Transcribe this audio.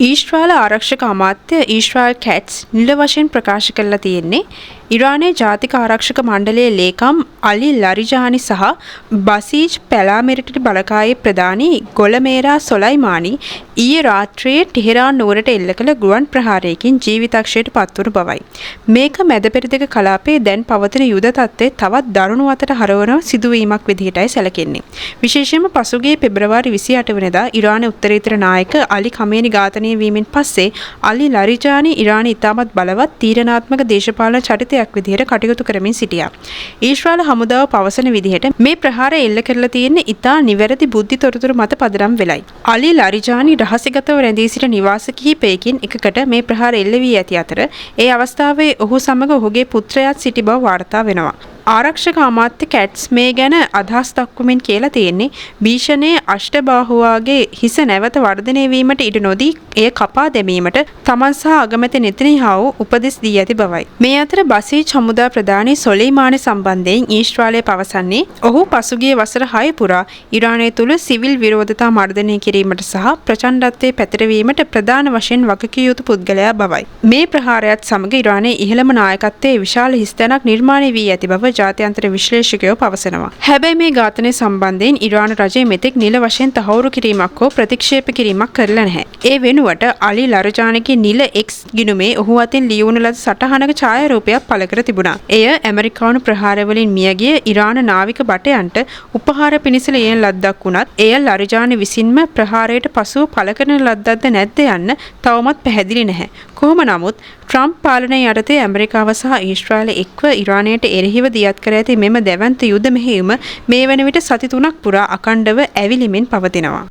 ඊශ්‍රායල ආරක්ෂක අමාත්‍ය ඊශ්‍රායල් කැට්ස් නිල වශයෙන් ප්‍රකාශ කරලා තියෙන්නේ ඉරානයේ ජාතික ආරක්ෂක මණ්ඩලයේ ලේකම් අලි ලරිජානි සහ බසීජ් පැලාමිලිටරි බලකායේ ප්‍රධානී ගොලමේරා සොලයිමානි ඊයේ රාත්‍රියේ ටෙහෙරාන් නුවරට එල්ල කළ ගුවන් ප්‍රහාරයකින් ජීවිතක්ෂයට පත්වනු බවයි. මේක මැද පෙරදිග කලාපයේ දැන් පවතින යුද තත්ත්වයේ තවත් දරුණු අතට හරවන සිදුවීමක් විදිහටයි සැලකෙන්නේ. විශේෂයෙන්ම පසුගිය පෙබරවාරි 28 වෙනිදා ඉරානයේ උත්තරීතර නායක අලි ඛමේනි ඝාතනය වීමෙන් පස්සේ අලි ලරිජානි ඉරානයේ ඉතාමත් බලවත් තීරණාත්මක දේශපාලන චරිතයක් විදිහට කටයුතු කරමින් සිටියා. ඊශ්‍රායල හමුදාව පවසන විදිහට මේ ප්‍රහාරය එල්ල කරලා තියෙන්නේ ඉතා නිවැරදි බුද්ධි තොරතුරු මත පදනම් වෙලයි. අලි ලරිජානි රහසිගතව රැඳී සිට නිවාස කිහිපයකින් එකකට මේ ප්‍රහාරය එල්ල වී ඇති අතර ඒ අවස්ථාවේ ඔහු සමග ඔහුගේ පුත්‍රයාත් සිටි බව වාර්තා වෙනවා. ආරක්ෂක අමාත්‍ය කැට්ස් මේ ගැන අදහස් දක්වමින් කියලා තියෙන්නේ භීෂණයේ අෂ්ටබාහුවාගේ හිස නැවත වර්ධනය වීමට ඉඩ නොදී එය කපා දැමීමට තමන් සහ අගමැති නෙතනියාහු උපදෙස් දී ඇති බවයි. මේ අතර බසීජ් හමුදා ප්‍රධානී සොලයිමානි සම්බන්ධයෙන් ඊශ්‍රායලය පවසන්නේ ඔහු පසුගිය වසර 6 පුරා ඉරානය තුල සිවිල් විරෝධතා මර්ධනය කිරීමට සහ ප්‍රචණ්ඩත්වයේ පැතිරවීමට ප්‍රධාන වශයෙන් වගකිය යුතු පුද්ගලයා බවයි. මේ ප්‍රහාරයත් සමග ඉරානයේ ඉහළම නායකත්වයේ විශාල හිස්තැනක් නිර්මාණය වී ඇති බව ජාත්‍යන්තර විශ්ලේෂකයෝ පවසනවා. හැබැයි මේ ඝාතනය සම්බන්ධයෙන් ඉරාන රජය මෙතෙක් නිල වශයෙන් තහවුරු කිරීමක් හෝ ප්‍රතික්ෂේප කිරීමක් කරලා නැහැ. ඒ වෙනුවට අලි ලරිජානිගේ නිල X ගිණුමේ ඔහු අතින් ලියවුණු ලද සටහනක ඡායාරූපයක් පළ කර තිබුණා. එය ඇමරිකානු ප්‍රහාර වලින් මියගිය ඉරාන නාවික බටයන්ට උපහාර පිණිස ලියන ලද්දක් වුණත් එය ලරිජානි විසින්ම ප්‍රහාරයට පසුව පළ කරන ලද්දක්ද නැද්ද යන්න තවමත් පැහැදිලි නැහැ. කොහොම නමුත් ට්‍රම්ප් පාලනය යටතේ ඇමරිකාව සහ ඊශ්‍රායල එක්ව ඉරානයට එරෙහිව දියත් කර ඇති මෙම දැවැන්ත යුද මෙහෙයුම මේ වන විට සති 3ක් පුරා අඛණ්ඩව ඇවිලිමින් පවතිනවා.